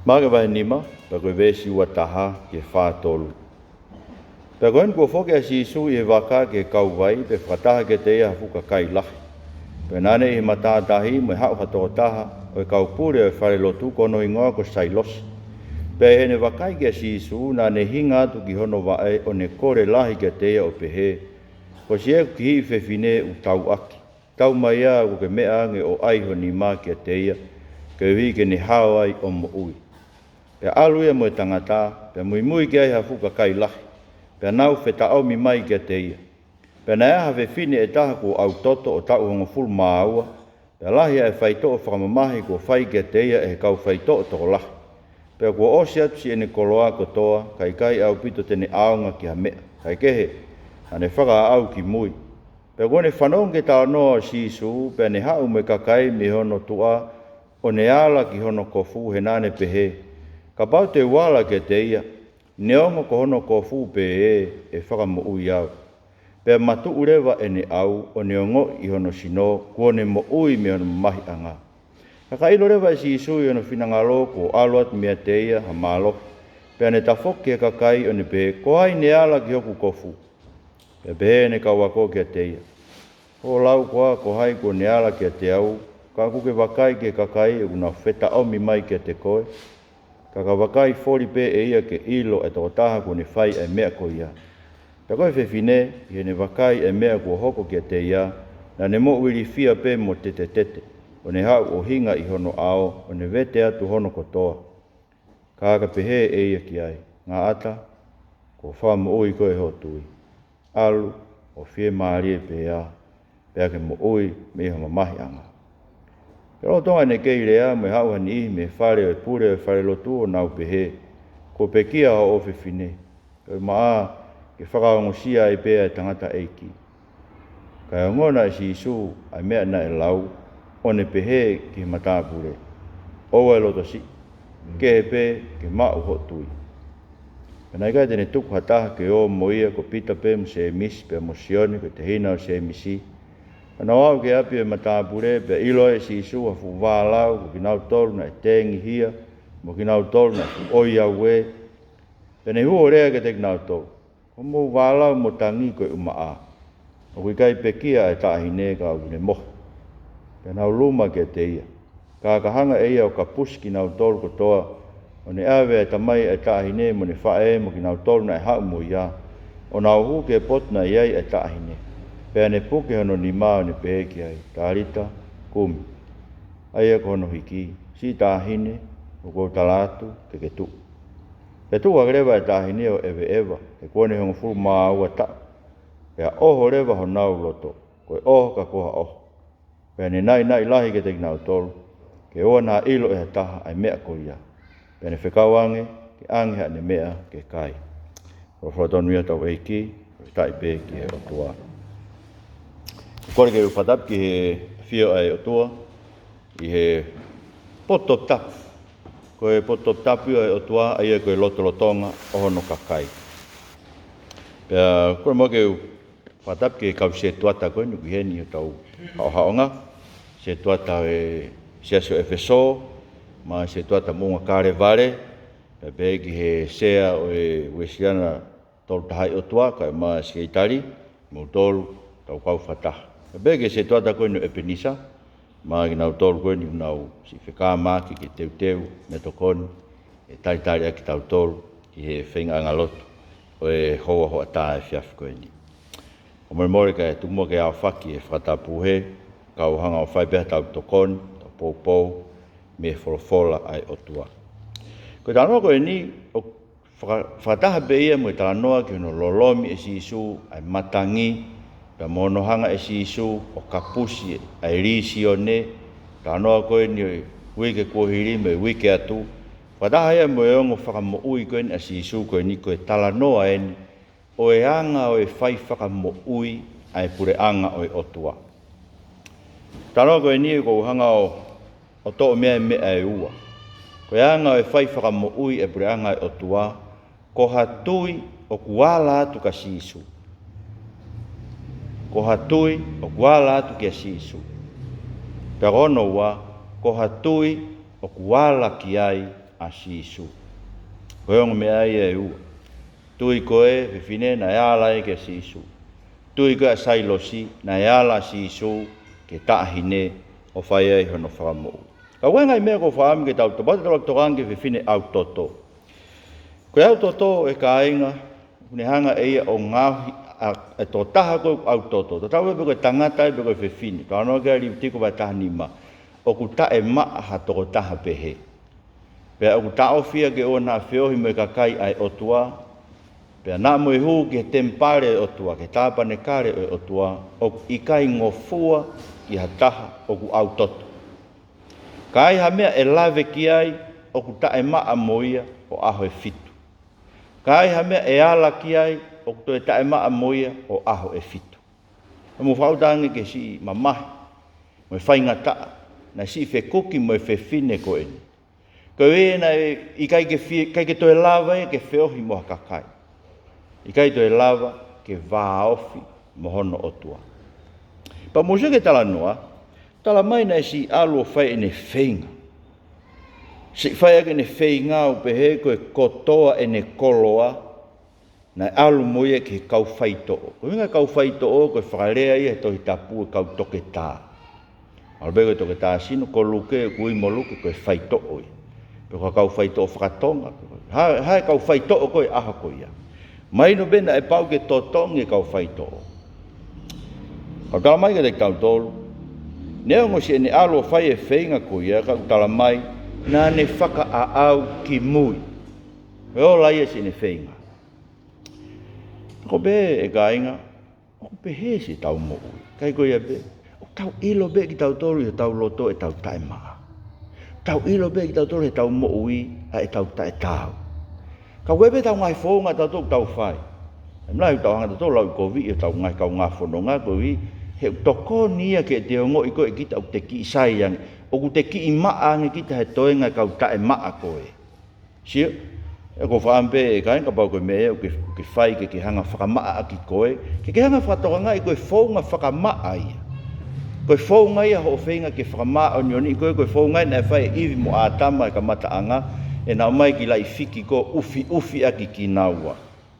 Maga vai nima, pa koe vesi ua taha ke whātolu. Pa koe kua whoke a Sisuu i waka ke kauwai pe whataha ke te ia fuka kai lahi. Pa nane i matātahi me hau hatoa taha o e kaupure o e whare lotu kono ingoa ko sailosi. Pa e ne wakai ke Sisuu na ne hinga atu ki hono wae o ne kore lahi ke te ia o pehe. Ko si e ki hi whewhine u tau aki. Tau mai a ko ke mea nge o aiho ni mā ke te ia. Ke hui ke ne hao ai o mo ui. Pe alu ia mo e tangata, pe mui ke ai hafuka kai lahi. Pe nau wheta au mi mai ke te ia. Pe na aha whine e taha ko au toto o tau hongo fulu māua. Pe lahi e whaito o whakamamahi ko whai ke te ia e kau whaito o toko lahi. Pe ko osi atu si ene koloa kotoa, kai au pito tene aonga ki ha mea. Kai kehe, ane whaka au ki mui. Pe kone whanonge tau noa Sisuu, pe ne hau me kakai me hono tua, o ne ala ki hono kofu he nane pehe. Ka pau te wala ke te ia, neongo ko hono kofu pe e whakamo ui au. Pe matu urewa e ne au, o neongo i hono sino, kuone mo ui me hono mahi anga. Ka ilo rewa e Sisuu i hono whinangalo ko aluat mea te ia ha malo. Pe ane ta whoki e kakai o ne pe, ko ai ne ala ki hoku kofu. Pe pehe ne kawako ke te ia. Ko lau koa ko hai ko ne ala ke te au, ka kuke wakai ke kakai e una wheta omi mai ke te koe. Ka wakai fori pe e ia ke ilo e toko taha ko ne whai e mea ko ia. Pe koe whewhine, i ne wakai e mea ko hoko ke te ia, na ne mo wiri fia pe mo tete tete, o ne hau o hinga i hono ao, o ne vete atu hono kotoa. Ka aka pehe e ia ki ai, ngā ata, ko whamu ui koe hotui. Alu, o fie maari e pe ia, pe ake mo ui me iho mamahi anga. Pero tonga ne kei rea me hau hani i me whare o e pure o e whare lotu o nau pehe. Ko pe kia o ofe whine. Ko maa ke whakaongosia e pea e tangata eiki. Kai ngona e Sisuu ai mea na e lau o ne pehe ki mata pure. Owa e loto si. Ke he pe ke mau hotui. Penai kai tene tuku hataha ke o moia ko pita pe mo se emisi pe emosione ko te hina o se emisi. Ana wau ke api e matapure pe ilo e Sisuu a fu wālau ko kinau tolu na e tengi hia mo kinau tolu na oi au e. Pene huo rea ke te kinau tolu. Ko mo wālau mo tangi koe umaa. O kui kai pe kia e tahine ka au ne moho. Penau luma ke te ia. Ka kahanga e ia o ka pusi kinau tolu kotoa. O ne awe e tamai e tahine mo ne whae mo kinau tolu na e hau mo ia. O na uhu ke potna iai e tahine. Pea ne puke hono ni mao ne pehe ki ai, tarita, kumi. Aia ko hono hiki, si tahine, o kou talatu, te ke tu. Pe tu rewa e tahine o ewe ewa, e kone hongo fulu maa ua ta. Pea oho rewa ho nau loto, koe oho ka koha oho. Pea ne nai lahi ke te kinau tolu, ke oa nā ilo e hataha ai mea ko ia. Pea ne whekauange, ke ange ha ne mea ke kai. O whatonu ia tau eiki, o tai pe ki he otua. Kore ke whatap ki he whio ai o tua, i he potop tapu. Ko he potop tapu ai o tua, ai e koe lotolotonga o hono kakai. Pea kore mo ke whatap ki he kau se tuata koe, nuku heni o tau haonga. Se tuata e siasio efeso, ma se tuata munga kare vare, pea pe ki he sea o e wesiana tolu tahai o tua, kai ma se itari, mo tolu tau kau whataha. Bege se tuata koe no epenisa, maa ki nau tolu koe ni nau si whika maki ki teu me tokoni, e tari aki tau tolu ki he whenga ngalotu, o e hoa tā e whiafi koe ni. O more ka e tumo ke au whaki e whatapuhe, ka uhanga o whaipeha tau tokoni, tau poupou, me wholofola ai o tua. Ko tānoa koe ni, o whakataha be ia mo e tānoa ki hono lolomi e Sisuu ai matangi, Pea monohanga e Sisuu o kapusi ai risi o ne, ka noa koe ni wike kuhiri me wike atu. Whataha ia mo e ongo whakamo ui koe ni a Sisuu koe ni koe tala noa e ni, o e anga o e whai whakamo ui ai pure anga o e otua. Tanoa koe ni ko hanga o to mea mea e ua. Koe anga o e whai whakamo ui e pure anga e otua, ko hatui o kuala atu ka Sisuu. Ko hatui o kuala atu kia Sisuu. Te rono wa, ko hatui o kuala ki ai a Sisuu. Koe ongo mea ia e ua. Tui koe whiwhine na ala e ke Sisuu. Tui koe a sailosi na ala Sisuu ke tahine o whai ai hono whakamou. Ka wengai mea ko whaami ke tau topata tau tokangi whiwhine au toto. Koe au toto e ka ainga, ne hanga e ia o ngāhi e tō taha koe au toto. Tō tau e koe tangata e koe whiwhine. Ka anō kia li tiko vai taha nima. O ku ta e maa ha toko taha pehe. Pea o ku ta ofia ke o nā whiohi mo e ka kai ai otua. Pea nā mo e huu ke tempare e otua, ke tāpane kare e otua. O i kai ngofua ki ha taha o ku au toto. Ka ai ha mea e lave ki ai o ku ta e maa moia o aho e fitu. Ka ai ha mea e ala ki ai o ku to e ta e maa moia o aho e fitu. Mo whautangi ke si mamahi, mo e whainga taa. Na si fe kuki mo e fe fine ko eni. Ko e na i kai ke to e lava e ke feohi mo hakakai. I kai to e lava ke vāofi mo hono otua. Pa mo se ke tala noa, tala mai na si alu o whai ene whainga. Si whai ake ne whainga o pehe ko e kotoa ene koloa na alu moia ke kau whai to'o. Ko inga kau whai to'o ko e whakarea ia tohi tapu e kau toke tā. Albego toke tā sino ko luke kui mo luke ko e whai to'o ia. Pe ko kau whai to'o whakatonga. Hae kau whai to'o ko e aha ko ia. Mai no bena e pau ke totongi e kau whai to'o. Ka tala mai ka te kau tolu. Nea ngo si ene alo whai e whainga ko ia ka tala mai na ne whaka a au ki mui. E o laia si ene whainga. Ko be e ka inga, ko be he si tau mo ui. Kai ko ia be. Tau ilo be ki tau tolu e tau loto e tau tae maa. Tau ilo be ki tau tolu e tau mo ui a e tau tae tau. Ka webe tau ngai whonga tau tolu tau whai. E mlai tau hanga tau tolu lau kovi e tau ngai kau ngā whanonga kovi. He toko nia ke te ongo i koe kita o te ki sai yang. O ku te ki i maa nge kita he toenga kau tae maa koe. Sio? E ko whaampe e kai ka pau koe mea o ke whai ke hanga whakamaa aki koe. Ke hanga whakatoka i koe whonga whakamaa ia. Koe whaunga ia ho whenga ke whakamaa o nioni, koe whaunga ia na whai iwi mo ātama e ka mataanga, e nao mai ki lai whiki ko ufi aki ki naua.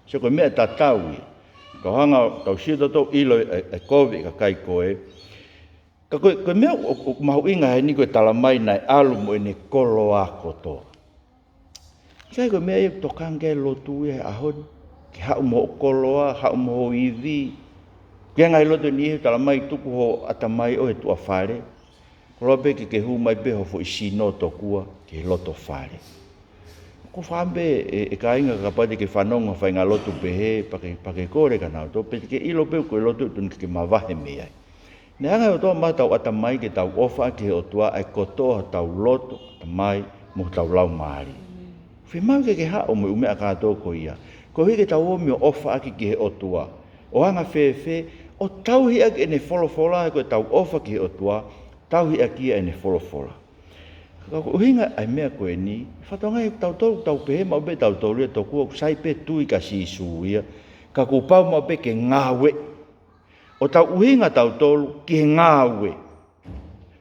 So koe mea tatau ia. Ka hanga tau sia tatou ilo e kovi ka kai koe. Ka koe mea o mahu inga he ni koe tala mai nai alu mo e ne kolo a kotoa. Kai koe mea ia tokange lotu ia ahon, ki hau mo koloa, hau mo iwi, kia ngai loto ni he tala mai tuku ho atamai o e tua whare. Kolo pe ke hu mai pe ho fo isi no tokua ke loto whare. Ko whambe e ka inga ka pati ke whanonga whainga loto pe he pake kore ka nao. Tō pe ke ilo pe koe loto tun ke mawahe mea. Ne anga o tō ma tau atamai ke tau ofa ke o tua ai kotoa tau loto atamai mo tau lau maari. Whimau ke hao mo umea kātō ko ia. Ko hike tau o mio ofa aki ke he o tua. O hanga whewhe, o tauhi aki ene wholofola, koe tau ofa ki o tua, tauhi aki ene wholofola. Ka uhinga ai mea koe ni, whatonga i tau tolu tau pehe mau be tau tolu ia toku o sai pe tui ka Sisuu ia, ka kupau mau be ke ngāwe. O tau uhinga tau tolu ki he ngāwe.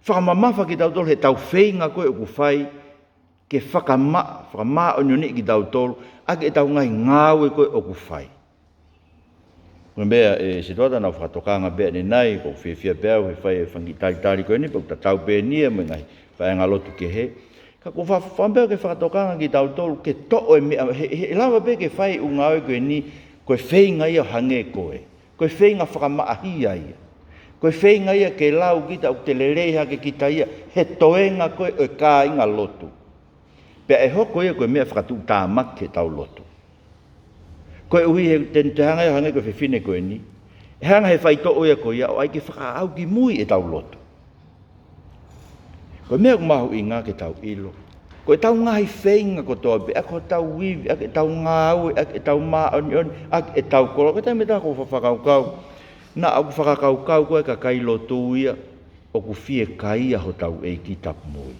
Whakamamafa ki tau tolu he tau whainga koe o kuwhai, ke whakamaa o nyoni ki tau tolu, ake tau ngai ngāwe koe o kuwhai. Kung bea se toda na whakatokanga bea ni nai, ko whiawhia bea he whai e whangitari koe ni, pau tatau bea nia mo ngai whai ngalotu ke he. Ka ko whambea ke whakatokanga ki tau tolu ke to'o e mea, he lawa bea ke whai ungawe koe ni, koe whainga ia hange koe, koe whainga whakamaahia ia, koe whainga ia ke lau kita o te lereha ke kita ia, he toenga koe o ka inga lotu. Pea e hoko ia koe mea whakatu tāmak ke tau lotu. Koe ui he te hanga ia hange koe whiwhine koe ni. E hanga he whai to'o ia koe ia o ai ke whakaau ki mui e tau loto. Koe mea kumahu i ngā ke tau ilo. Koe tau ngahi whainga ko toa be, ako tau wiwi, ake tau ngāue, ake tau maonioni, ake tau kolo. Koe tai me tā ko whakaukau. Na aku whakaukau koe ka kai loto ia, o ku fie kai ho tau e ki tapu mui.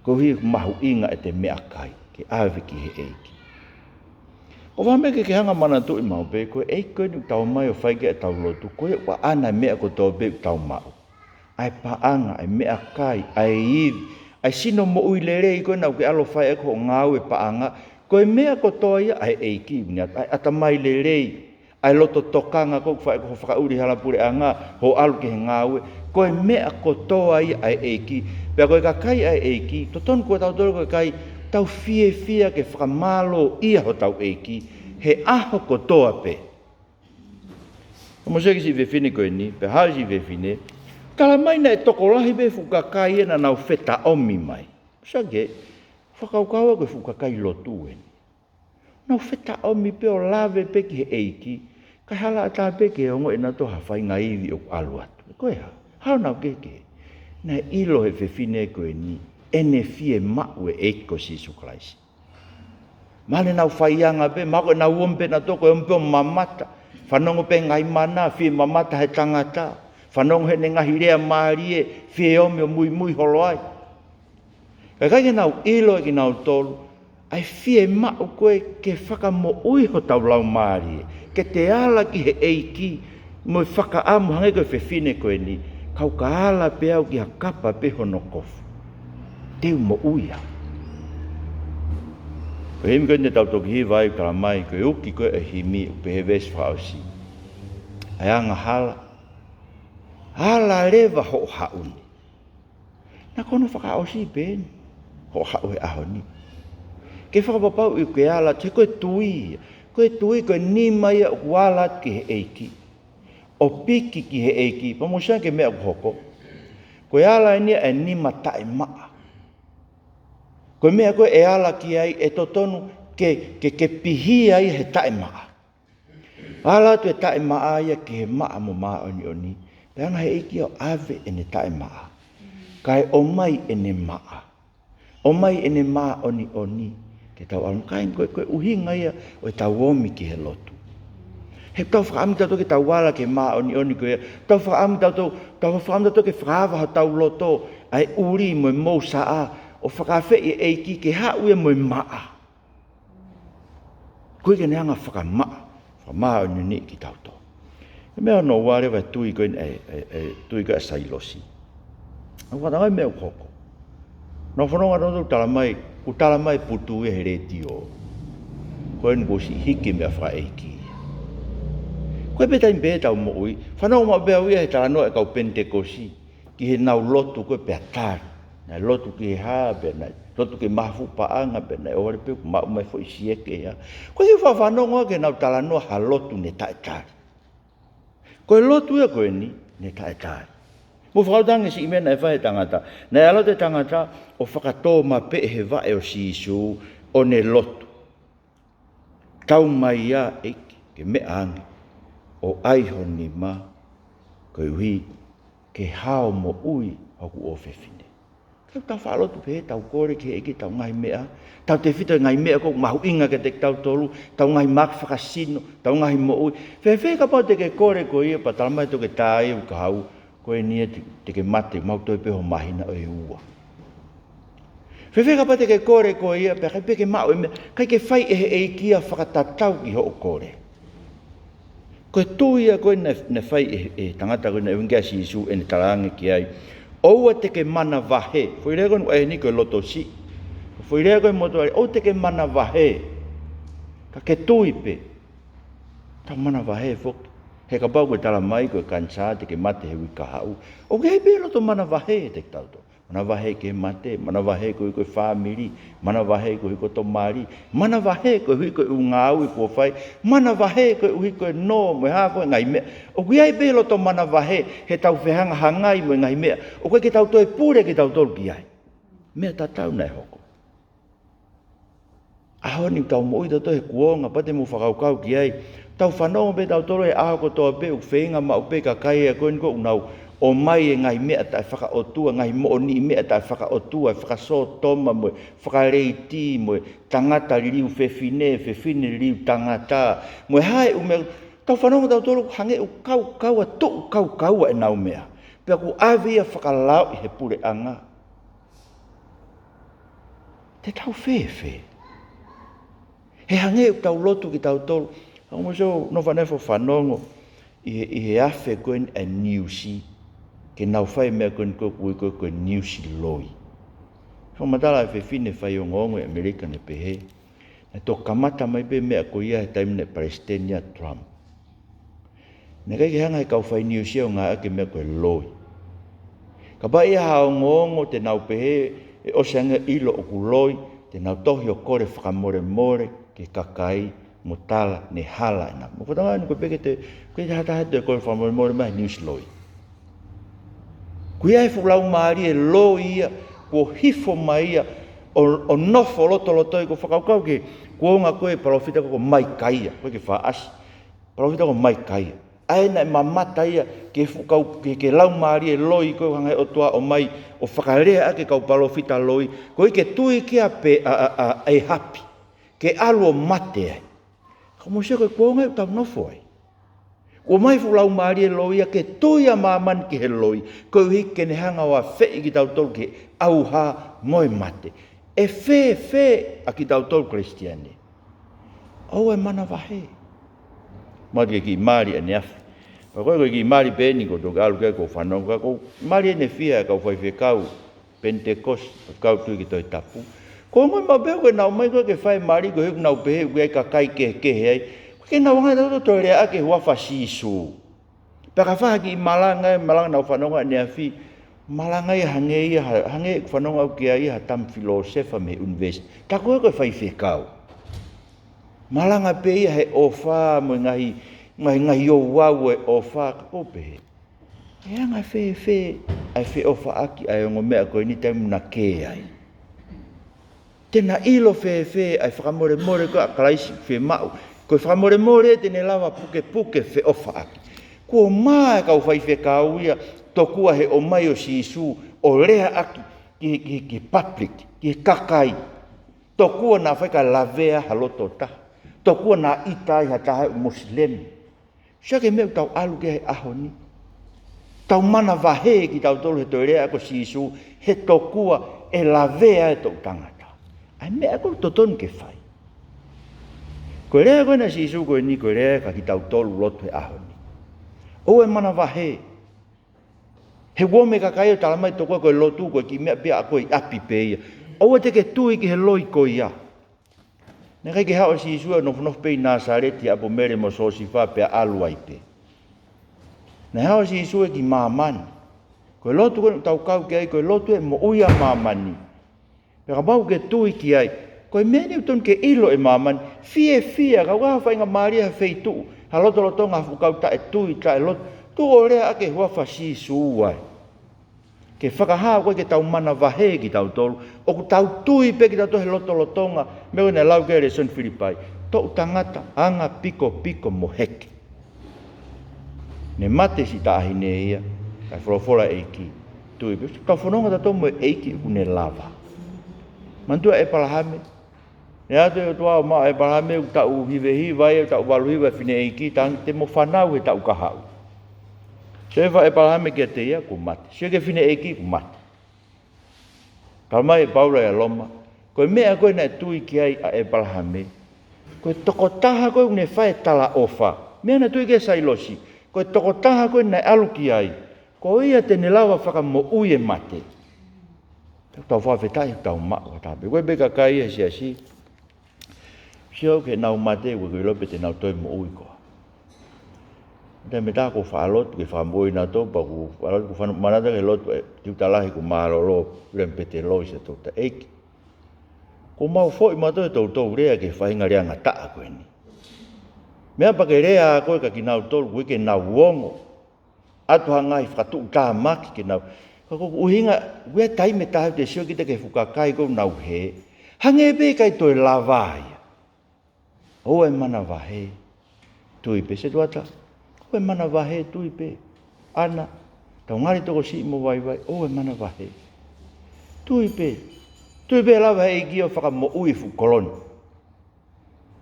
Koe hui kumahu i ngā e te mea kai, ke awe ki he eiki. O whameke ke hanga mana tui mau pe, koe ei koe nuk tau mai o whaike e tau lotu, koe wa ana mea ko tau pe tau mau. Ai paanga, ai mea kai, ai iwi, Ai sino mo ui lere i koe nau ke alo whai e ko ngāu e paanga. Koe mea ko toa ia ai eiki. Ai atamai lere ai loto tokanga ko whai ko whakauri halapure anga ho alu ke ngāu e. Koe mea ko toa ia ai eiki. Pea koe ka kai ai eiki. Toton koe tau toro koe kai tau fia ke whakamalo ia ho tau eiki. He aho ko toa pe. Mo se ki si vefine koe ni. Pe hao si vefine. Kala mai na e tokolahi be fukakai na nau feta omi mai. Sage, whakaukaua koe fukakai lotu e. Nau feta omi pe o lave pe ki he eiki. Kai hala ata pe ke ongo e na to hawhai ngaivi o alu atu. Koe ha, hao nau keke. Na ilo he vefine koe ni. Ene fie mau e eiko Sisuu Kraisi. Mane nau whaianga pe, mako e nau ompe na toko e ompe o mamata. Whanongo pe ngai mana, fie mamata he tangata. Whanongo he ne ngahi rea maarie, fie ome o mui holoai. Kai ke nau ilo e ki nau tolu, ai fie mau koe ke whakamo ui ho tau lau maarie. Ke te ala ki he eiki, mo whakaamu hange koe whewhine koe ni, kau ka ala pe au ki ha kapa pe hono kofu. Teu mo uia. Ko hemi koe ne tau toki hi vai kala mai, koe uki koe e himi upe he vesi whaosi. Ai anga hala. Hala leva ho hauni. Na kono whakaosi pēni. Ho hau he aho ni. Ke whakapapau i koe ala, te koe tui. Koe tui koe ni mai a ualat ki he eiki. O piki ki he eiki. Pamusian ke mea kuhoko. Koe ala ni e ni matai maa. Koe mea koe e ala ki ai e totonu ke pihi ai he tae maa. Ala tu e tae maa ia ki he maa mo maa oni oni. Peanga he eiki au ave e ne tae maa. Kai o mai e ne maa. O mai e ne maa oni oni. Ke tau alu kai koe uhinga ia o e tau omi ki he lotu. He tau whakaami tau ke tau wala ke maa oni oni koe. Tau whakaami tau ke whakawa tau loto. Ai uri mo e mou saa. O whakawhi e eiki ke hau e mo e maa. Koe ke neanga whakamaa. Whamaa o ni ki tau tō. E mea no ware vai tui koe tui koe sailosi. A whanangai mea ukoko. No whanonga rondo tala mai putu e he reti o. Koe ngosi hiki mea wha eiki. Koe betain beta o mo ui. Whanonga ma bea ui he tala noa e kau pentekosi. Ki he nau lotu koe pea tari. Nai lotu ki he haa pe nai, lotu ki Ma'afu Paanga pe nai, ore pe ku mau mai fo isieke ya. Koe ki whawhanonga ke nau tala noa ha lotu ne tae tari. Koe lotu e koe ni, ne tae tari. Mo whakautangi si imena e whae tangata. Nai alo te tangata o whakatō ma pe he vae o Sisuu o ne lotu. Tau mai ia eiki ke me angi o aiho ni ma koe hui ke hao mo ui hoku o whewhine. Tau whaalotu pe tau kore ke eki tau ngai mea. Tau te whita ngai mea kok mahu inga ke te tau tolu. Tau ngai mak whakasino. Tau ngai mo ui. Whewhe ka pao te ke kore ko ia pa talamai to ke tāe u ka hau. Koe nia te ke mate mau toi pe ho mahina o e ua. Whewhe ka pao te ke kore ko ia pa kai pe ke mau e mea. Kai ke whai e he eikia whakatatau ki ho o kore. Koe tuia koe na whai e tangata koe na eungia Sisuu e ne tarangi ki ai. Oua te ke mana wahe. Fui rea koe e ni koe loto si. Fui rea koe moto ari. O te ke mana wahe. Ka ke tui pe. Ta mana wahe foki. He ka pau koe tala mai koe kansa te ke mate he wika hau. O ke hei pe loto mana wahe te ke tauto. Mana wahe ke mate. Mana wahe koe koe whamiri. Mana wahe koe koe tomari. Mana wahe koe hui koe unga au i kua whai. Mana wahe koe hui koe no mo haa koe ngai mea. O ke hei pe loto mana wahe. He tau whehanga hangai mo ngai mea. O koe ke tau toe pure ke tau tolu ki ai. Mea ta tau nei hoko. Aho ni tau mo ida to he kuonga pate mo whakaukau ki ai. Tau whanonga pe tau tolu e aho ko toa pe u whenga ma u pe ka kai e koe niko unau. O mai e ngai mea tai whakaotua, ngai mo ni mea tai whakaotua, whakaso toma mo, whakareiti mo, tangata liu whewhine liu tangata. Mo hae ume, tau whanonga tau tolu hange u kaua to kaua e nau mea. Pea ku awia whakalau i he pure anga. Te tau whewhe. He hange u tau lotu ki tau tolu. Hau mo so, no whanefo whanongo, i he awhe koen e niusi. Ke nau whai mea koe koe niusi loi. Whamatala e whiwhine whai o ngongo e Amerika ne pehe. Na tō kamata mai pe mea ko ia he taim ne Palestinian Trump. Nā kai ke hanga e kau whai New Zealand ngā ake mea koe loi. Ka ba ia hao ngongo te nau pehe e oseanga ilo o kuloi te nau tohi o kore whakamore more ke kakai mo tala ne hala ina. Mo whatanga ni koe peke te hata hata e kore whakamore more mai news loi. Kuia e whulau maari e loi ia ko hifo mai ia o nofo loto loto i ko whakaukau ke kuonga koe parofita ko mai kaia. Koe ke whaasi. Parofita ko mai kaia. Aina e mamata ia ke fukau ke lau maari e loi koe hangai o tua o mai o whakarea ake kau parofita loi. Koe ke tui kia pe e hapi. Ke alu o mate ai. Ka mo se koe kuonga e tau nofo ai. O mai fulau maari e loi a ke tui a maman ki he loi. Koe hike ne hanga o a whei ki tau tolu ke au ha moe mate. E whee a ki tau tolu Kristiane. O e mana wahe. Mati ki maari a neafi. Pa koe ki maari pēni ko tō alu kia ko whanonga. Ko maari e ne whia kau whai whekau Pentecost. Kau tui ki toi tapu. Ko ngoi mabeo koe nau mai koe ke whai maari ko hiku nau pehe koe ka kai ke hei. Ke nau ngai tau tō rea ake huafa Sisuu. Paka whaha ki malanga nau whanonga neafi. Malanga i hange whanonga au kia i ha tam filosefa me university. Ta koe koe whai whekau. Malanga pe ia he ofa mo ngahi o wau e ofa ka pope. E anga ai whe ofa aki ai ongo mea koe ni taimu na ke ai. Tena ilo whe ai whakamore more koe a kalaisi whe mau. Koe whakamore more tene lawa puke whe ofa aki. Kua maa kau whai whekau ia tokua he o mai o Sisuu o rea aki ki public, ki kakai. Tokua na whaika lavea haloto taha. Tokua na itai hatahe o Muslim. Sake meu tau alu ke he ahoni. Tau mana wahe ki tau tolu he toi rea ko Sisuu he tokua e lavea e tau tangata. Ai mea ko totonu ke whai. Koe rea koe na Sisuu koe ni koe rea ka ki tau tolu loto he ahoni. O e mana wahe. He wome kakai o talamai tokua koe lotu koe ki mea pia a koe api peia. O e te ke tui ki he loi koe ia. Nā kai ke hao Sisuu e nof pei Nasareti apo mere mo sosifa pe alu ai pe. Nā hao Sisuu e ki mamani. Koe lotu koe tau kau ki ai, koe lotu e mo uia mamani. Pe ka mau ke tui ki ai. Koe meni uton ke ilo e mamani. Fie, ka waha whainga maria he feitu. Ha loto ngā fukau ta e tui ta e loto. Tu o rea ake huafa Sisuu ai. Ke whakahaa koe ke tau mana wahe ki tau tolu. O ku tau tui pe ki tau tohe lotonga. Meo ne lau kere son Filipai. Tau tangata anga piko mo heke. Ne mate si ta ahine ia. Kai wholofola eiki. Tui pe. Tau whanonga tato mo eiki ku ne lava. Mantua e palahame. Ne ato e toa o maa e palahame. U tau hivehi vai. U tau waluhiwa fine eiki. Te mo whanau e tau kahau. Se va e palame ke te ia ku mate. Se ke fine eki ku mate. Kalmai e paula e loma. Koe mea koe na tui ki ai a e palame. Koe tokotaha koe une whae tala ofa. Mea na tui ke sailosi. Koe tokotaha koe na alu ki ai. Koe ia te nelawa whaka mo ui e mate. Tau whawhetai tau maa watape. Koe beka kai e si asi. Si au ke nau mate koe koe lope te nau toi mo ui koa. Te me tā ko whaalot, ke whamoi nā tō, pa ku whaalot ku whanau manata ke lotu e tiutalahi ku maharolo rempete loi se tō ta eiki. Ko mau fōi mato e tō rea ke whainga rea ngā taa koe ni. Mea pa ke rea a koe ka ki nau tōru, koe ke nau uongo. Atu hangai whakatu tā maki ke nau. Ka koko uhinga, wea taime tāhu te sio kita ke whukakai kou nau he. Hange pe kai toi lavaia. O e mana wahe. Tui pe se tuata. O e mana wahe tui pe. Ana. Tau ngari toko si mo vai. O e mana wahe. Tui pe. Tui pe lawa e kia whaka mo ui fu koloni.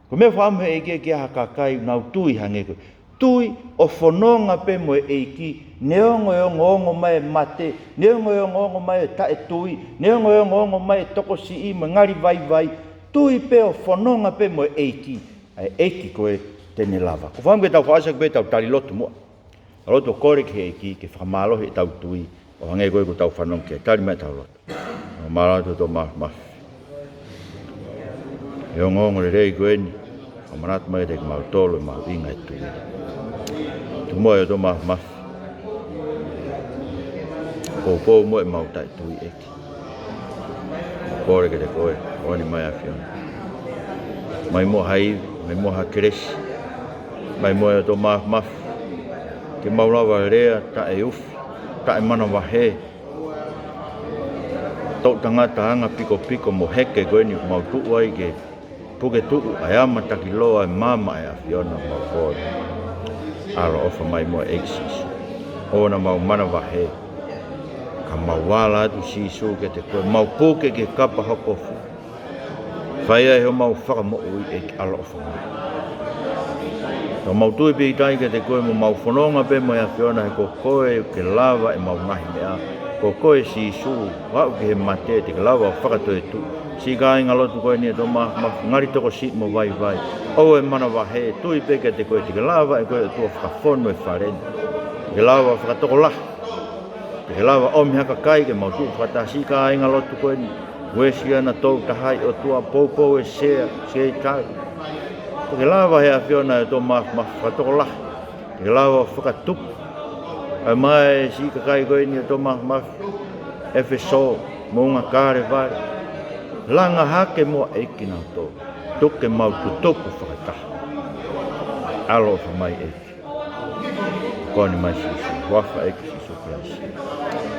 Ko mea whaamu e kia kia hakakai nau tui hange koe. Tui o whanonga pe mo e eiki. Neongo ongo mai mate. Neongo ongo mai tae tui. Neongo ongo mai toko si i mo ngari vai. Tui pe o whanonga pe mo e eiki. Ai eiki koe. Tene lava. Ko whamu ke tau whaasa ke tau tari lotu mua. Lotu kore ke eiki ke whamalohe tau tui o hange koe ko tau whanong kia, tari mai tau loto. O maratu to mafi. E o ngongo le rei koe ni, o maratu mai te mau tolo, mau inga e tui. Tu moe o to mafi. Pou moe mau tai tui eki. Kore ke te koe, o ni mai a whiona. Mai mo hai, mai mo ha keresi. Mai moe o to mafi. Ke maulawa rea, ta e ufi, ta e mana wahe. Tau tangata anga piko mo heke koe ni mau tuu ai ke puke tuu ai ama taki loa e mama e a whiona mau kore. Aro ofa mai mo e Sisuu. Ona mau mana wahe. Ka mau wala atu Sisuu ke te koe mau puke ke kapa hokofu. Whaia e ho mau whakamo ui e ki alo ofa mai. Tau mau tui pe itai ke te koe mo mau whanonga pe mo e a whiona he ko koe ke lava e mau nahi mea. Ko koe Sisuu, wau ke he mate te ke lava o whakatoe tu. Si ka inga lotu koe ni e tō ngari toko si mo vai. O e mana wahe, tui pe ke te koe te ke lava e koe o tua whakafono e whareni. Te ke lava whakatoko lahi. Te ke lava o mihaka kai ke mau tu whakata si ka inga lotu koe ni. Wesi ana tau tahai o tua poupou e sea i tau. Te ke lava he a whiona e tō whakatoko lahi. Te ke lava whakatupu. Ai mai si ka kai koe ni e tō e wheso mo unga kāre vai. Langa hake mua eki nā tō. Tuke mau tutupu whakataha. Alo wha mai eki. Kone mai Sisuu. Wafa eki Sisuu kia si.